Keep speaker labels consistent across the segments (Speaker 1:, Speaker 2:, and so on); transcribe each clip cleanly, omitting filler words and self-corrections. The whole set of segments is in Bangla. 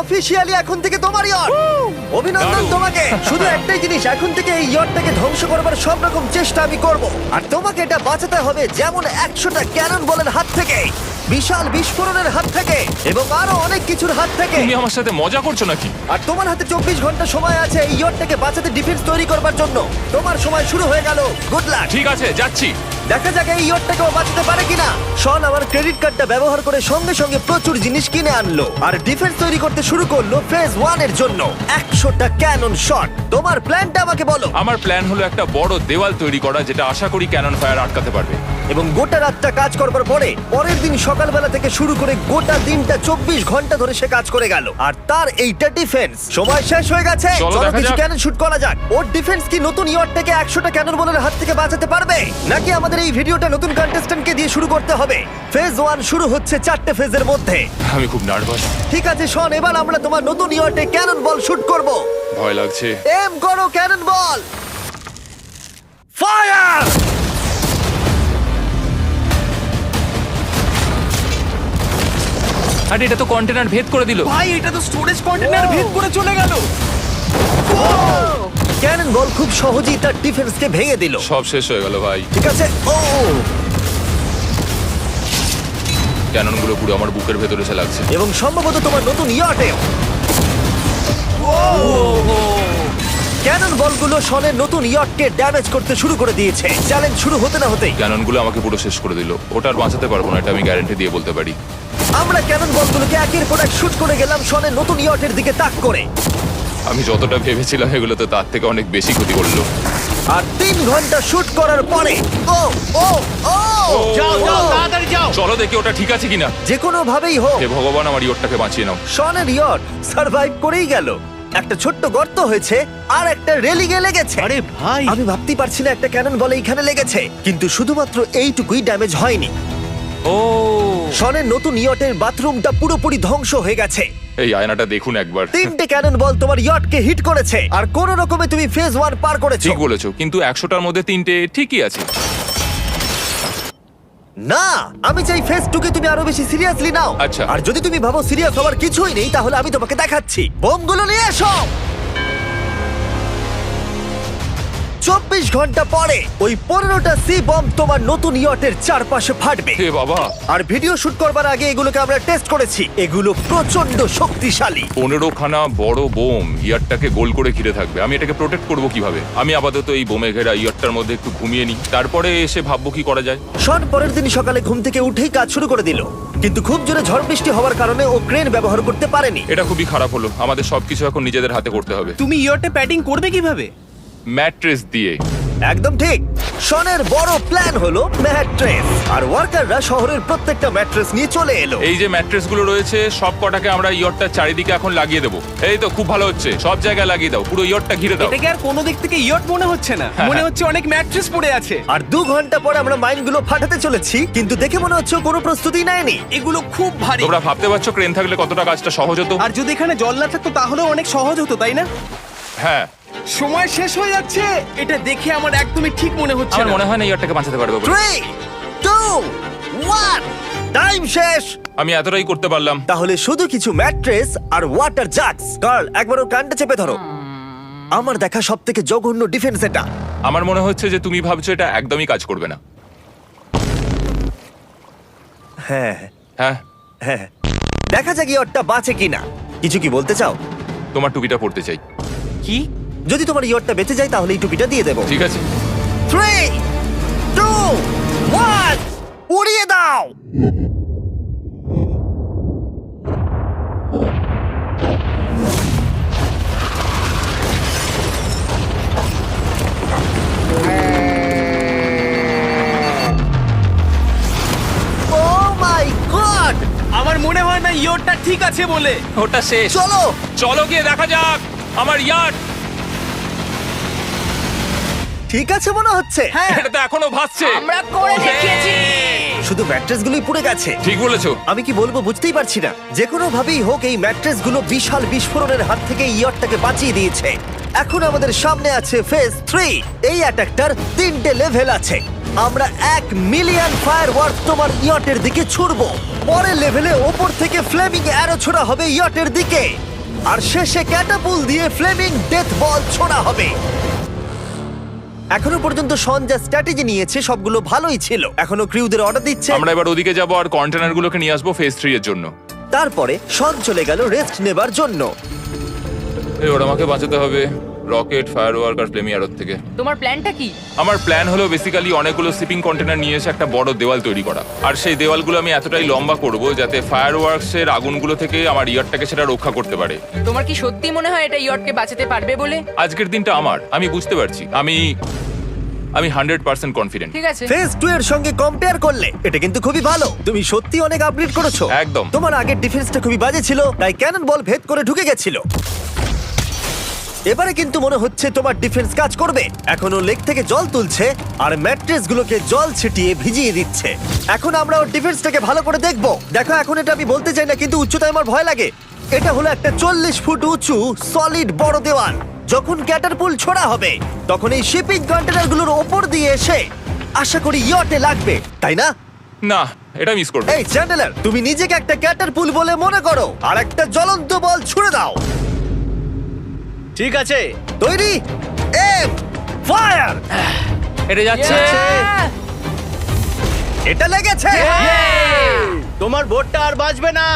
Speaker 1: অফিসিয়ালি এখন থেকে তোমার ইয়ট। অভিনন্দন
Speaker 2: দারুণ।
Speaker 1: তোমাকে। শুধু একটাই জিনিস, এখন থেকে এই ইয়টটাকে ধ্বংস করবার সব রকম চেষ্টা আমি করব, আর তোমাকে এটা বাঁচাতে হবে যেমন 100টা ক্যানন বলের হাত থেকে, বিশাল বিস্ফোরণের হাত থেকে, এবং আরো অনেক কিছুর হাত থেকে।
Speaker 2: তুমি আমার সাথে মজা করছো নাকি?
Speaker 1: আর তোমার হাতে 24 ঘন্টা সময় আছে এই ইয়টটাকে বাঁচাতে, ডিফেন্স তৈরি করবার জন্য। তোমার সময় শুরু হয়ে গেল। Good luck.
Speaker 2: ঠিক আছে, যাচ্ছি।
Speaker 1: দেখা যাক এই ইয়টটাকেও বাঁচাতে পারে কিনা। শন আমার ক্রেডিট কার্ডটা ব্যবহার করে সঙ্গে সঙ্গে প্রচুর জিনিস কিনে আনলো আর ডিফেন্স তৈরি করতে শুরু করলো ফেজ 1 এর জন্য 100টা ক্যানন শট। তোমার প্ল্যানটা আমাকে বলো।
Speaker 2: আমার প্ল্যান হলো একটা বড় দেওয়াল তৈরি করা, যেটা আশা করি ক্যানন ফায়ার আটকাতে পারবে।
Speaker 1: এবং গোটা রাতটা কাজ করবার পরে পরের দিন সকালবেলা থেকে শুরু করে গোটা দিনটা 24 ঘন্টা ধরে সে কাজ করে গেল, আর তার এইটা ডিফেন্স। সময় শেষ হয়ে গেছে,
Speaker 2: চলো দেখা
Speaker 1: কিছু
Speaker 2: যাক।
Speaker 1: ক্যানন শুট করা যাক। ওর ডিফেন্স কি নতুন ইয়টটাকে 100টা ক্যানন বলের হাত থেকে বাঁচাতে পারবে, নাকি আমাদের এই ভিডিওটা নতুন কন্টেস্ট্যান্টকে দিয়ে শুরু করতে হবে? ফেজ 1 শুরু হচ্ছে 4টে ফেজের মধ্যে।
Speaker 2: আমি খুব নার্ভাস।
Speaker 1: ঠিক আছে শন, এবার আমরা তোমার নতুন ইয়টে ক্যানন বল শুট করব।
Speaker 2: ভয় লাগছে।
Speaker 1: এম করো ক্যানন বল। ফায়ার!
Speaker 2: আরে এটা তো কন্টেনার ভেদ করে দিল।
Speaker 3: ভাই এটা তো স্টোরেজ কন্টেনার ভেদ করে চলে গেল।
Speaker 1: ক্যানন বল খুব সহজেই তার ডিফেন্সকে ভেঙে দিল।
Speaker 2: সব শেষ হয়ে গেল ভাই।
Speaker 1: ঠিক আছে। ও
Speaker 2: ক্যাননগুলো পুরো আমার বুকের ভেতরে এসে লাগছে।
Speaker 1: এবং সম্ভবত তোমার নতুন ইয়টেও। ক্যানন বলগুলো শনের নতুন ইয়টকে ড্যামেজ করতে শুরু করে দিয়েছে। চ্যালেঞ্জ শুরু হতে না হতেই
Speaker 2: ক্যাননগুলো আমাকে পুরো শেষ করে দিল। ওটা আর বাঁচাতে পারবো না, এটা আমি গ্যারান্টি দিয়ে বলতে পারি।
Speaker 1: আমরা ক্যানন বলগুলোকে একের পর এক শুট করে গেলাম শনের নতুন ইয়টের দিকে তাক করে।
Speaker 2: আমি যতটা ভেবেছিলাম এগুলো তো তার থেকে অনেক বেশি ক্ষতি করলো।
Speaker 1: আর 3 ঘন্টা শুট করার পরে ও ও ও
Speaker 3: যাও যাও তাড়াতাড়ি যাও।
Speaker 2: চলো দেখি ওটা ঠিক আছে কিনা।
Speaker 1: যে কোনো ভাবেই হোক
Speaker 2: হে ভগবান, আমার ইয়টটাকে বাঁচিয়ে নাও।
Speaker 1: শনের ইয়ট সার্ভাইভ করেই গেল। একটা ছোট্ট গর্ত হয়েছে আর একটা রেলিংয়ে লেগেছে।
Speaker 3: আরে ভাই
Speaker 1: আমি ভাবতেই পারছি না একটা ক্যানন বলে এইখানে লেগেছে, কিন্তু শুধুমাত্র এইটুকুই ড্যামেজ হয়নি।
Speaker 2: ও
Speaker 1: শনের নতুন ইয়টের বাথরুমটা পুরোপুরি ধ্বংস হয়ে গেছে।
Speaker 2: এই আয়নাটা দেখুন একবার।
Speaker 1: 3টে ক্যানন বল তোমার ইয়টকে হিট করেছে, আর কোন রকমে তুমি ফেজ 1 পার করেছো।
Speaker 2: ঠিক বলেছো, কিন্তু 100টার মধ্যে 3টে ঠিকই আছে।
Speaker 1: না, আমি চাই ফেজ 2 কে তুমি আরো বেশি সিরিয়াসলি নাও।
Speaker 2: আচ্ছা।
Speaker 1: আর যদি তুমি ভাবো সিরিয়াস হওয়ার কিছুই নেই, তাহলে আমি তোমাকে দেখাচ্ছি। বোমগুলো নিয়ে এসো। 24 ঘন্টা পরে ওই 15টা সি বম তোমার নতুন ইয়টের চারপাশে ফাটবে।
Speaker 2: হে বাবা,
Speaker 1: আর ভিডিও শুট করবার আগে এগুলোকে আমরা টেস্ট করেছি। এগুলো প্রচন্ড শক্তিশালী।
Speaker 2: 15খানা বড় বোম ইয়ারটাকে গোল করে ঘিরে থাকবে। আমি এটাকে প্রোটেক্ট করব কিভাবে? আমি আপাতত এই বোমে ঘেরা ইয়ারটার মধ্যে একটু ঘুমিয়ে নিই, তারপরে এসে ভাববো কি করা যায়।
Speaker 1: শন পরের দিন সকালে ঘুম থেকে উঠেই কাজ শুরু করে দিল, কিন্তু খুব জোরে ঝড় বৃষ্টি হওয়ার কারণে ও ক্রেন ব্যবহার করতে পারেনি।
Speaker 2: এটা খুবই খারাপ হলো। আমাদের সবকিছু এখন নিজেদের হাতে করতে হবে।
Speaker 3: তুমি ইয়টে প্যাডিং করবে কিভাবে?
Speaker 2: ম্যাট্রেস দিয়ে।
Speaker 1: একদম ঠিক। শনের বড় প্ল্যান হলো ম্যাট্রেস, আর ওয়ার্কাররা শহরের প্রত্যেকটা ম্যাট্রেস নিয়ে চলে এলো।
Speaker 2: এই যে ম্যাট্রেস গুলো রয়েছে সব কটাকে আমরা ইয়রটার চারিদিকে এখন লাগিয়ে দেবো। এই তো খুব ভালো হচ্ছে, সব জায়গায় লাগিয়ে দাও, পুরো ইয়রটা ঘিরে দাও।
Speaker 3: এটাকে আর কোনো দিক থেকে ইয়ট মনে হচ্ছে না, মনে হচ্ছে অনেক ম্যাট্রেস পড়ে আছে।
Speaker 1: আর 2 ঘন্টা পরে আমরা মাইনগুলো ফাটাতে চলেছি, কিন্তু দেখে মনে হচ্ছে ও কোনো প্রস্তুতি নেয়নি।
Speaker 3: এগুলো খুব ভারী।
Speaker 2: তোমরা ভাবতে পারছো ক্রেন থাকলে কতটা কাজটা সহজ হতো?
Speaker 3: আর যদি এখানে জল না থাকতো তাহলেও অনেক সহজ হতো, তাই না?
Speaker 2: হ্যাঁ,
Speaker 3: সময় শেষ হয়ে যাচ্ছে। এটা দেখে আমার একদমই ঠিক মনে হচ্ছে
Speaker 2: আমার
Speaker 3: না।
Speaker 2: মনে হয় না ইয়রটাকে বাঁচাতে পারবো বলে।
Speaker 1: 3 2 1 টাইম শেষ।
Speaker 2: আমি এতটাই করতে পারলাম।
Speaker 1: তাহলে শুধু কিছু ম্যাট্রেস আর ওয়াটার জাগস। কার্ল, একবার ওর কানটা চেপে ধরো। আমার দেখা সবথেকে জঘন্য ডিফেন্স এটা।
Speaker 2: আমার মনে হচ্ছে যে তুমি ভাবছো এটা একদমই কাজ করবে না।
Speaker 1: হ্যাঁ
Speaker 2: হ্যাঁ,
Speaker 1: হ্যাঁ, দেখা যাক ইয়টটা বাঁচে কিনা। কিছু কি বলতে চাও?
Speaker 2: তোমার টুপিটা পড়তে চাই।
Speaker 3: কি?
Speaker 1: যদি তোমার ইয়টটা বেঁচে যায় তাহলে এই টুপিটা দিয়ে দেবো।
Speaker 2: ঠিক আছে।
Speaker 1: 3 2 1 উড়িয়ে দাও। Oh my God!
Speaker 3: আমার মনে হয় না ইয়টটা ঠিক আছে বলে।
Speaker 2: ওটা শেষ।
Speaker 1: চলো
Speaker 2: চলো গিয়ে দেখা যাক আমার ইয়ার্ড।
Speaker 1: ঠিক আছে মনে হচ্ছে।
Speaker 3: হ্যাঁ
Speaker 2: এটা তো এখনো ভাসছে।
Speaker 3: আমরা করে দেখিয়েছি।
Speaker 1: শুধু ম্যাট্রেসগুলোই পুড়ে গেছে।
Speaker 2: ঠিক বলেছো।
Speaker 1: আমি কি বলবো বুঝতেই পারছি না। যে কোনো ভাবেই হোক এই ম্যাট্রেসগুলো বিশাল বিস্ফোরণের হাত থেকে ইয়টটাকে বাঁচিয়ে দিয়েছে। এখন আমাদের সামনে আছে ফেজ 3। এই অ্যাটাকটার 3টে লেভেল আছে। আমরা 1 মিলিয়ন ফায়ারওয়ার্ক তোমার ইয়টের দিকে ছুড়বো। পরের লেভেলে ওপর থেকে ফ্লেমিং অ্যারো ছোড়া হবে ইয়টের দিকে। আর শেষে ক্যাটাপুল দিয়ে ফ্লেমিং ডেথ বল ছোড়া হবে। এখনো পর্যন্ত শন যা স্ট্র্যাটেজি নিয়েছে সবগুলো ভালোই ছিল। এখনো ক্রিউদের অর্ডার দিচ্ছে।
Speaker 2: আমরা এবার ওদিকে যাব আর কন্টেনারগুলোকে নিয়ে আসবো ফেজ 3 এর জন্য।
Speaker 1: তারপরে শন চলে গেল রেস্ট নেবার জন্য।
Speaker 2: এবার আমাকে বাঁচাতে হবে রকেট, ফায়ারওয়ার্ক আর ফ্লেমি অ্যারোর থেকে।
Speaker 4: তোমার প্ল্যানটা কি?
Speaker 2: আমার প্ল্যান হলো বেসিক্যালি অনেকগুলো শিপিং কন্টেনার নিয়ে এসে একটা বড় দেওয়াল তৈরি করা। আর সেই দেওয়ালগুলো আমি এতটাই লম্বা করব যাতে ফায়ারওয়ার্কসের আগুনগুলো থেকে আমার ইয়ারটাকে সেটা রক্ষা করতে পারে।
Speaker 4: তোমার কি সত্যি মনে হয় এটা ইয়টকে বাঁচাতে পারবে বলে?
Speaker 2: আজকের দিনটা আমার, আমি বুঝতে পারছি। আমি 100% কনফিডেন্ট।
Speaker 4: ঠিক আছে।
Speaker 1: ফেজ 2 এর সঙ্গে কম্পেয়ার করলে এটা কিন্তু খুবই ভালো। তুমি সত্যি অনেক আপগ্রেড করেছো।
Speaker 2: একদম।
Speaker 1: তোমার আগের ডিফেন্সটা খুবই বাজে ছিল, তাই ক্যানন বল ভেদ করে ঢুকে গেছিল। এবারে কিন্তু মনে হচ্ছে তোমার ডিফেন্স কাজ করবে। এখনো লেক থেকে জল তুলছে আর ম্যাট্রেস গুলোকে জল ছিটিয়ে ভিজিয়ে দিচ্ছে। এখন আমরা ওর ডিফেন্সটাকে ভালো করে দেখবো। দেখো, এখন এটা আমি বলতে চাই না, কিন্তু উচ্চতায় আমার ভয় লাগে। এটা হলো একটা 40 ফুট উঁচু সলিড বড় দেওয়াল। যখন ক্যাটারপুল ছোড়া হবে তখন এই শিপিং কন্টেনারগুলোর ওপর দিয়ে এসে আশা করি ইয়টে লাগবে, তাই না?
Speaker 2: না, এটা মিস করব।
Speaker 1: এই চ্যান্ডেলার, তুমি নিজেকে একটা ক্যাটারপুল বলে মনে করো আর একটা জ্বলন্ত বল ছুড়ে দাও।
Speaker 3: ঠিক আছে।
Speaker 1: তৈরি, এম, ফায়ার!
Speaker 3: এটা যাচ্ছে।
Speaker 4: Yeah!
Speaker 1: এটা লেগেছে।
Speaker 3: তোমার বোটটা আর বাঁচবে না।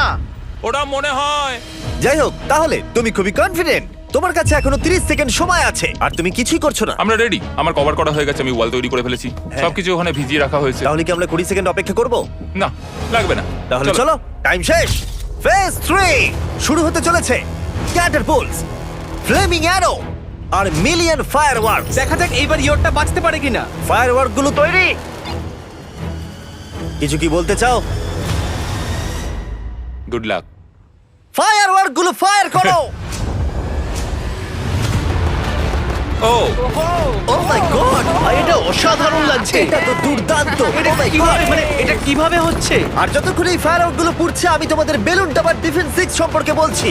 Speaker 2: ওটা মনে হয়।
Speaker 1: যাই হোক, তাহলে তুমি খুবই কনফিডেন্ট। তোমার কাছে এখনো 30 সেকেন্ড সময় আছে আর তুমি কিছুই করছো না।
Speaker 2: আমরা রেডি, আমার কভার করা হয়ে গেছে, আমি ওয়াল তৈরি করে ফেলেছি, সবকিছু ওখানে ভিজিয়ে রাখা হয়েছে।
Speaker 1: তাহলে কি আমরা 20 সেকেন্ড অপেক্ষা করব?
Speaker 2: না, লাগবে না।
Speaker 1: তাহলে চলো, টাইম শেষ। ফেজ 3 শুরু হতে চলেছে। ক্যাটারপুলস, ফ্লেমিং অ্যারো আর মিলিয়ন ফায়ারওয়ার্কস।
Speaker 3: দেখা যাক এইবার ইয়টটা বাঁচতে পারে কিনা।
Speaker 1: ফায়ারওয়ার্ক গুলো তৈরি। কিছু কি বলতে চাও?
Speaker 2: Good luck.
Speaker 1: ফায়ারওয়ার্ক গুলো ফায়ার করো।
Speaker 2: ও
Speaker 1: ও মাই গড,
Speaker 3: এটা অসাধারণ লাগছে।
Speaker 1: এটা তো দুর্দান্ত।
Speaker 3: এটা
Speaker 1: Oh my
Speaker 3: কিভাবে
Speaker 1: God!
Speaker 3: মানে এটা কিভাবে হচ্ছে?
Speaker 1: আর যতক্ষণ এই ফায়ারওয়ার্ক গুলো পুড়ছে আমি তোমাদের বেলুন টাওয়ার ডিফেন্স 6 সম্পর্কে বলছি।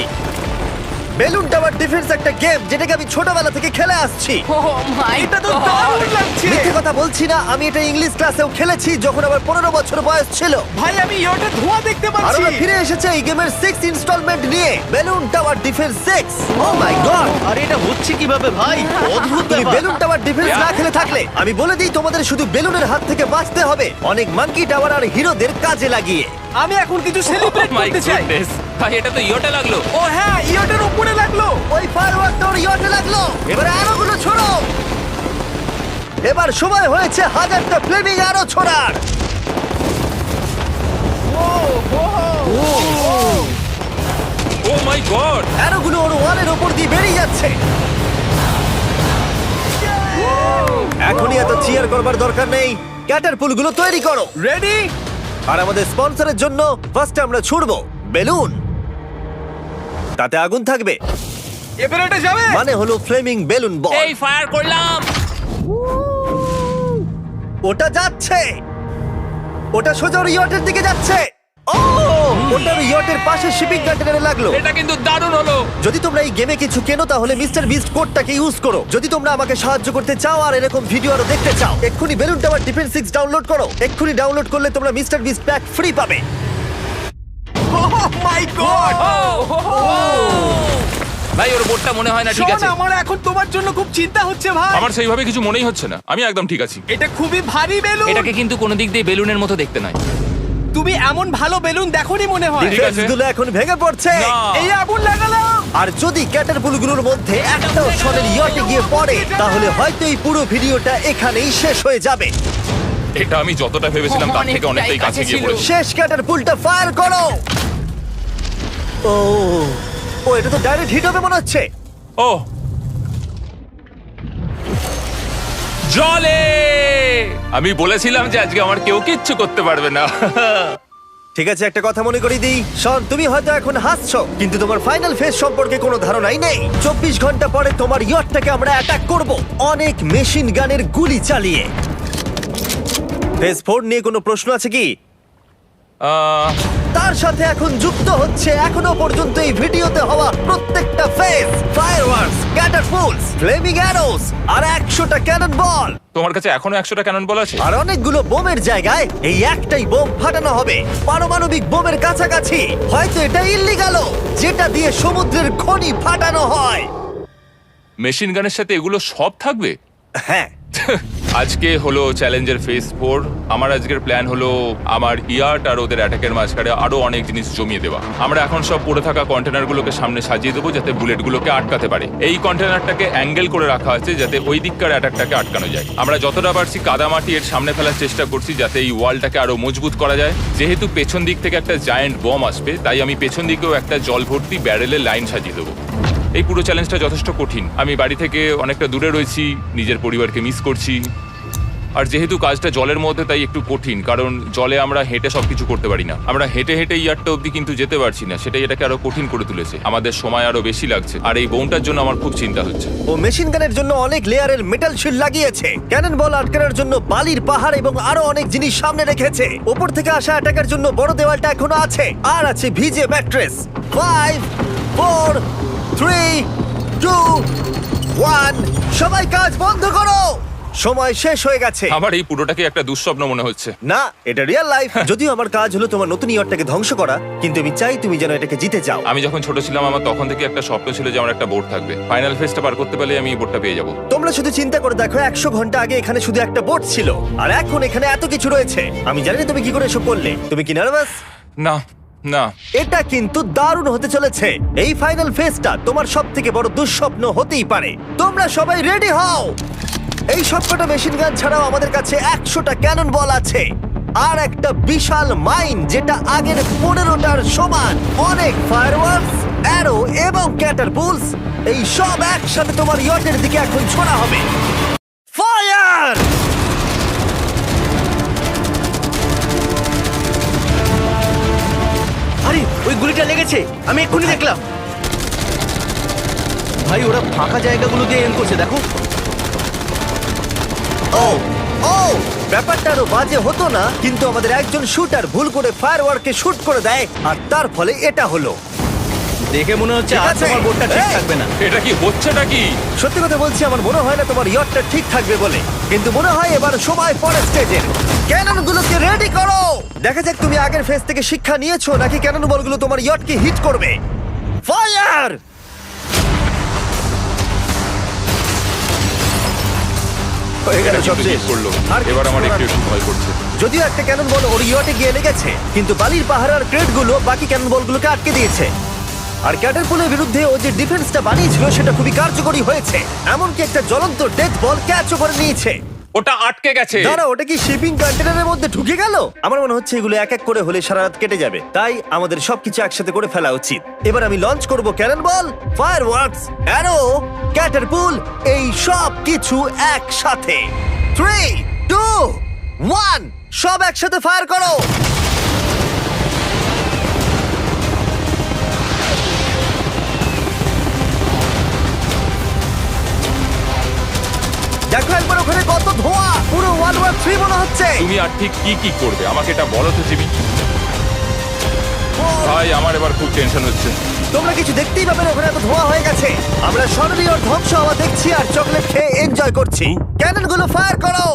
Speaker 1: বেলুন টাওয়ার ডিফেন্স একটা গেম যেটাকে আমি ছোটবেলা থেকে খেলে আসছি।
Speaker 4: Oh my
Speaker 3: এটা তো
Speaker 4: God!
Speaker 3: দারুণ লাগছে।
Speaker 1: মিথ্যে কথা বলছি না, আমি এটা ইংলিশ ক্লাসেও খেলেছি যখন আমার 15 বছর বয়স ছিল।
Speaker 3: ভাই আমি ইয়টের ধোঁয়া দেখতে
Speaker 1: আর
Speaker 3: পাচ্ছি।
Speaker 1: ওরা ফিরে এসেছে এই গেমের 6 ইনস্টলমেন্ট নিয়ে, বেলুন টাওয়ার ডিফেন্স 6। ও মাই গড,
Speaker 3: আর এটা হচ্ছে কিভাবে ভাই? অদ্ভুত
Speaker 1: তুমি
Speaker 3: ব্যাপার।
Speaker 1: বেলুন টাওয়ার ডিফেন্স না খেলে থাকলে আমি বলে দিই তোমাদের শুধু বেলুনের হাত থেকে বাঁচতে হবে অনেক মাঙ্কি টাওয়ার আর হিরোদের কাজে লাগিয়ে।
Speaker 3: আমি এখন কিছু সেলিব্রেট
Speaker 2: মাই
Speaker 3: করতে চাই।
Speaker 2: গুডনেস, ভাই এটা তো ইয়োটা লাগলো।
Speaker 3: ও হ্যাঁ, ইয়টের উপরে লাগলো।
Speaker 1: ওই ফায়ারওয়ার্কটা ওর ইয়টে লাগলো। এবার আরোগুলো ছোড়ো। এবার সময় হয়েছে 1000টা ফ্লেমিং আরো ছোড়ার।
Speaker 2: ও মাই গড,
Speaker 1: অ্যারোগুলো ওর ওয়ালের ওপর দিয়ে বেরিয়ে যাচ্ছে। এখনই এত চিয়ার করবার দরকার নেই, ক্যাটারপুলগুলো তৈরি করো।
Speaker 3: রেডি?
Speaker 1: আর আমাদের স্পন্সরের জন্য ফার্স্টে আমরা ছুড়বো বেলুন, তাতে আগুন থাকবে,
Speaker 3: এবার এটা যাবে।
Speaker 1: মানে হলো ফ্লেমিং বেলুন বল।
Speaker 4: এই ফায়ার করলাম।
Speaker 1: ওটা যাচ্ছে, ওটা সোজা ওর ইয়টের দিকে যাচ্ছে। ও, ওটা ওর ইয়টের পাশে শিপিং কন্টেনারে লাগলো।
Speaker 2: এটা কিন্তু দারুণ হলো।
Speaker 1: যদি তোমরা এই গেমে কিছু কেনো তাহলে মিস্টার বিস্ট কোডটাকে ইউজ করো। যদি তোমরা আমাকে সাহায্য করতে চাও আর এরকম ভিডিও আরো দেখতে চাও, এক্ষুনি বেলুন টাওয়ার ডিফেন্স 6 ডাউনলোড করো। এক্ষুনি ডাউনলোড করলে তোমরা মিস্টার বিস্ট প্যাক ফ্রি পাবে।
Speaker 3: ও মাই গড।
Speaker 2: ভাই ওর বোটটা মনে হয় না ঠিক আছে।
Speaker 3: আমার এখন তোমার জন্য খুব চিন্তা হচ্ছে ভাই।
Speaker 2: আমার সেইভাবে কিছু মনেই হচ্ছে না, আমি একদম ঠিক আছি।
Speaker 3: এটা খুবই ভারী বেলুন।
Speaker 5: এটাকে কিন্তু কোনো দিক দিয়ে বেলুনের মতো দেখতে নয়।
Speaker 3: তুমি এমন ভালো বেলুন দেখোনি মনে হয়।
Speaker 2: ঠিক আছে।
Speaker 1: ডিফেন্সগুলো এখন ভেঙে পড়ছে।
Speaker 2: না।
Speaker 3: এই আগুন লাগালাম।
Speaker 1: আর যদি ক্যাটারপুলগুলোর মধ্যে একটাও শনের ইয়টে গিয়ে পড়ে তাহলে হয়তো এই পুরো ভিডিওটা এখানেই শেষ হয়ে যাবে।
Speaker 2: এটা আমি যতটা ভেবেছিলাম তার থেকে অনেকটাই কাছে গিয়ে পড়েছে।
Speaker 1: শেষ ক্যাটারপুলটা ফায়ার করো। ও, ও এটা তো ডাইরেক্ট হিট হবে মনে হচ্ছে।
Speaker 2: ও জলে, আমি বলেছিলাম যে আজকে আমার কেউ কিচ্ছু করতে পারবে না।
Speaker 1: ঠিক আছে, একটা কথা মনে করিয়ে দিই, শন তুমি হয়তো এখন হাসছো কিন্তু তোমার ফাইনাল ফেজ সম্পর্কে কোনো ধারণাই নেই। 24 ঘন্টা পরে তোমার ইয়টটাকে আমরা অ্যাটাক করব অনেক মেশিন গানের গুলি চালিয়ে। ফেজ 4 নিয়ে কোনো প্রশ্ন আছে কি?
Speaker 2: আহ,
Speaker 1: তার তার সাথে এখন যুক্ত হচ্ছে এখনো পর্যন্ত এই ভিডিওতে হওয়া প্রত্যেকটা face, fireworks, catapults, flaming arrows আর 100টা ক্যানন বল।
Speaker 2: তোমার কাছে এখনো 100টা ক্যানন বল আছে?
Speaker 1: আর অনেকগুলো বোমের জায়গায় এই একটাই বোম ফাটানো হবে, পারমাণবিক বোমের কাছাকাছি। হয়তো এটা ইল্লিগালও, যেটা দিয়ে সমুদ্রের খনি ফাটানো হয়।
Speaker 2: মেশিন গানের সাথে এগুলো সব থাকবে?
Speaker 1: হ্যাঁ,
Speaker 2: আজকে হলো চ্যালেঞ্জের ফেজ 4। আমার আজকের প্ল্যান হলো আমার ইয়ার্ট আর ওদের অ্যাটাকের মাঝখানে আরো অনেক জিনিস জমিয়ে দেওয়া। আমরা এখন সব পড়ে থাকা কন্টেনারগুলোকে সামনে সাজিয়ে দেবো যাতে বুলেটগুলোকে আটকাতে পারে। এই কন্টেনারটাকে অ্যাঙ্গেল করে রাখা আছে যাতে ওই দিককার অ্যাটাকটাকে আটকানো যায়। আমরা যতটা পারছি কাদামাটি এর সামনে ফেলার চেষ্টা করছি যাতে এই ওয়ালটাকে আরো মজবুত করা যায়। যেহেতু পেছন দিক থেকে একটা জায়ান্ট বম আসবে, তাই আমি পেছন দিকেও একটা জল ভর্তি ব্যারেলের লাইন সাজিয়ে দেবো। এই পুরো চ্যালেঞ্জটা যথেষ্ট কঠিন। আমি বাড়ি থেকে অনেকটা দূরে রয়েছি, নিজের পরিবারকে মিস করছি। আর যেহেতু কাজটা জলের মধ্যে, তাই একটু কঠিন, কারণ জলে আমরা হেঁটে সবকিছু করতে পারি না। আমরা হেঁটে হেঁটে ইয়ারটা অব্দি কিন্তু যেতে পারছি না, সেটাই এটাকে আরো কঠিন করে তুলেছে। আমাদের সময় আরো বেশি লাগছে, আর এই বোমটার জন্য আমার খুব চিন্তা হচ্ছে।
Speaker 1: ও মেশিন গানের জন্য অনেক লেয়ারের মেটাল শিল্ড লাগিয়েছে, ক্যানন বল আটকানোর জন্য বালির পাহাড় এবং আরো অনেক জিনিস সামনে রেখেছে। ওপর থেকে আসা অ্যাটাকের জন্য বড় দেওয়ালটা এখনো আছে, আর আছে ভিজে ম্যাট্রেস। 5 4 3 2 1 সবাই কাজ বন্ধ করো, সময় শেষ হয়ে গেছে।
Speaker 2: আমার এই পুরোটাকে একটা দুঃস্বপ্ন মনে হচ্ছে।
Speaker 1: না, এটা রিয়েল লাইফ। যদিও আমার কাজ হলো তোমার নতুন ইয়ারটাকে ধ্বংস করা, কিন্তু আমি চাই তুমি যেন এটাকে জিতে যাও।
Speaker 2: আমি যখন ছোট ছিলাম, আমার তখন থেকে একটা স্বপ্ন ছিল যে আমার একটা বোট থাকবে। ফাইনাল ফেজটা পার করতে পারলে আমি এই বোটটা পেয়ে যাবো।
Speaker 1: তোমরা শুধু চিন্তা করে দেখো, 100 ঘন্টা আগে এখানে শুধু একটা বোট ছিল, আর এখন এখানে এত কিছু রয়েছে। আমি জানি না তুমি কি করে এসব করলে। তুমি কি নার্ভাস?
Speaker 2: না না,
Speaker 1: এটা কিন্তু দারুণ হতে চলেছে। এই ফাইনাল ফেজটা তোমার সবথেকে বড় দুঃস্বপ্ন হতেই পারে। তোমরা সবাই রেডি হও। এই সবকটা মেশিন গান ছাড়াও আমাদের কাছে 100টা ক্যানন বল আছে, আর একটা বিশাল মাইন যেটা আগের 15টার সমান। অনেক ফায়ারওয়ার্কস, অ্যারো এবং ক্যাটারপুলস, এই সব একসাথে তোমার ইয়টের দিকে এখন ছোড়া হবে। ফায়ার!
Speaker 3: আরে ওই গুলিটা লেগেছে, আমি এক্ষুনি দেখলাম। ভাই ওরা ফাঁকা জায়গাগুলো দিয়ে এম করছে, দেখো।
Speaker 1: ও ও ব্যাপারটা আরো বাজে হতো না, কিন্তু আমাদের একজন শুটার ভুল করে ফায়ারওয়ার্ককে শুট করে দেয়, আর তার ফলে এটা হলো।
Speaker 3: দেখে মনে হচ্ছে
Speaker 1: ঠিক
Speaker 3: আর
Speaker 1: আছে।
Speaker 3: তোমার বোটটা ঠিক
Speaker 1: এই!
Speaker 3: থাকবে না।
Speaker 2: এটা কি হচ্ছেটা কি?
Speaker 1: সত্যি কথা বলছি, আমার মনে হয় না তোমার ইয়টটা ঠিক থাকবে বলে, কিন্তু মনে হয় এবার সময় পরের স্টেজের। ক্যানন গুলোকে রেডি করো। দেখা যাক তুমি আগের ফেজ থেকে শিক্ষা নিয়েছো নাকি ক্যানন বলগুলো তোমার ইয়টকে হিট করবে। ফায়ার! হয়ে গেল
Speaker 2: এটা
Speaker 1: সব
Speaker 2: কিন্তু
Speaker 1: শেষ।
Speaker 2: hit করলো।
Speaker 1: আর
Speaker 2: এবার
Speaker 1: কিচ্ছু
Speaker 2: আমার
Speaker 1: করার
Speaker 2: একটু
Speaker 1: নেই।
Speaker 2: একটু ভয় করছে।
Speaker 1: যদিও একটা ক্যানন বল ওর ইয়টে গিয়ে লেগেছে, কিন্তু বালির পাহাড় আর ক্রেটগুলো বাকি ক্যানন বলগুলোকে আটকে দিয়েছে। আর ক্যাটারপুলের বিরুদ্ধে ও যে ডিফেন্সটা বানিয়েছিল সেটা খুবই কার্যকরী হয়েছে। এমনকি একটা জ্বলন্ত ডেথ বল ক্যাচও করে নিয়েছে।
Speaker 2: ওটা আটকে গেছে।
Speaker 1: দাঁড়া, ওটা কি শিপিং কন্টেনারের মধ্যে ঢুকে গেল? আমার মনে হচ্ছে এগুলো এক এক করে হলে সারা রাত কেটে যাবে, তাই আমাদের সবকিছু একসাথে করে ফেলা উচিত। এবার আমি লঞ্চ করব ক্যানন বল, ফায়ারওয়ার্কস, অ্যারো, ক্যাটারপুল, এই সব কিছু একসাথে। 3 2 1 সব একসাথে ফায়ার করো। দেখো একবার ওখানে কত ধোঁয়া, পুরো ওয়ার্ল্ড ওয়ার 3 মনে হচ্ছে।
Speaker 2: তুমি আর ঠিক কি কি করবে আমাকে এটা বলো তো জিমি। ভাই আমার এবার খুব টেনশন হচ্ছে।
Speaker 1: তোমরা কিছু দেখতেই পাবে না, ওখানে এত ধোঁয়া হয়ে গেছে। আমরা সরাসরি ওর ধ্বংস হওয়া দেখছি আর চকলেট খেয়ে এনজয় করছি। ক্যাননগুলো ফায়ার করো।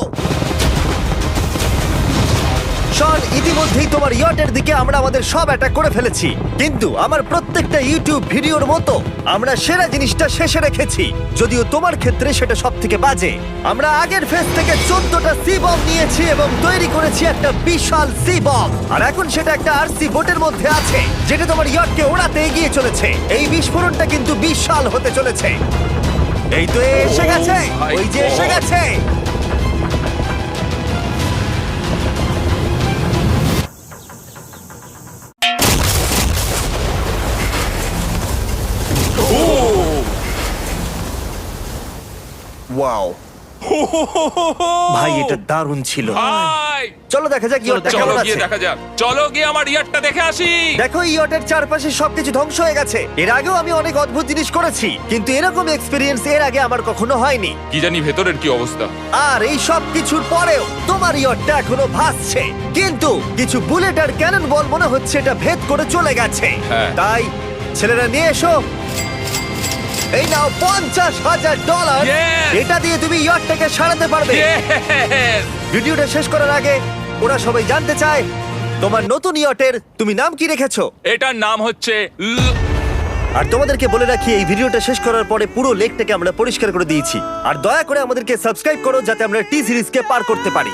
Speaker 1: শন, ইতিমধ্যেই তোমার ইয়টের দিকে আমরা আমাদের সব অ্যাটাক করে ফেলেছি, কিন্তু আমার প্রত্যেকটা ইউটিউব ভিডিওর মতো আমরা সেরা জিনিসটা শেষে রেখেছি। যদিও তোমার ক্ষেত্রে সেটা সব থেকে বাজে। আমরা আগের ফেজ থেকে 14টা সি বম নিয়েছি এবং তৈরি করেছি একটা বিশাল সি বম, আর এখন সেটা একটা আরসি বোটের মধ্যে আছে যেটা তোমার ইয়টকে ওড়াতে এগিয়ে চলেছে। এই বিস্ফোরণটা কিন্তু বিশাল হতে চলেছে। এই তো এসে গেছে, ওই যে এসে গেছে। ওয়াও ভাই, এটা দারুণ ছিল।
Speaker 2: ভাই যাই।
Speaker 1: চলো দেখা যাক ইয়টটা
Speaker 2: চলো
Speaker 1: কেমন
Speaker 2: গিয়ে
Speaker 1: আছে।
Speaker 2: দেখা যাক, চলো গিয়ে আমার ইয়ারটা দেখে আসি।
Speaker 1: দেখো ইয়টের চারপাশে সবকিছু ধ্বংস হয়ে গেছে। এর আগেও আমি অনেক অদ্ভুত জিনিস করেছি, কিন্তু এরকম এক্সপেরিয়েন্স এর আগে আমার কখনো হয়নি।
Speaker 2: কি জানি ভেতরের কি অবস্থা।
Speaker 1: আর এই সব কিছুর পরেও তোমার ইয়টটা এখনো ভাসছে, কিন্তু কিছু বুলেট আর ক্যানন বল মনে হচ্ছে এটা ভেদ করে চলে গেছে।
Speaker 2: হ্যাঁ।
Speaker 1: তাই ছেলেরা নিয়ে এসো, এই নাও $50,000।
Speaker 2: Yes!
Speaker 1: এটা দিয়ে তুমি ইয়টটাকে সারাতে পারবে।
Speaker 2: Yes!
Speaker 1: ভিডিওটা শেষ করার আগে ওরা সবাই জানতে চায় তোমার নতুন ইয়টের তুমি নাম কি রেখেছো।
Speaker 2: এটার নাম হচ্ছে
Speaker 1: আর তোমাদেরকে বলে রাখি, এই ভিডিওটা শেষ করার পরে পুরো লেকটাকে আমরা পরিষ্কার করে দিয়েছি। আর দয়া করে আমাদেরকে সাবস্ক্রাইব করো যাতে আমরা টি সিরিজকে পার করতে পারি।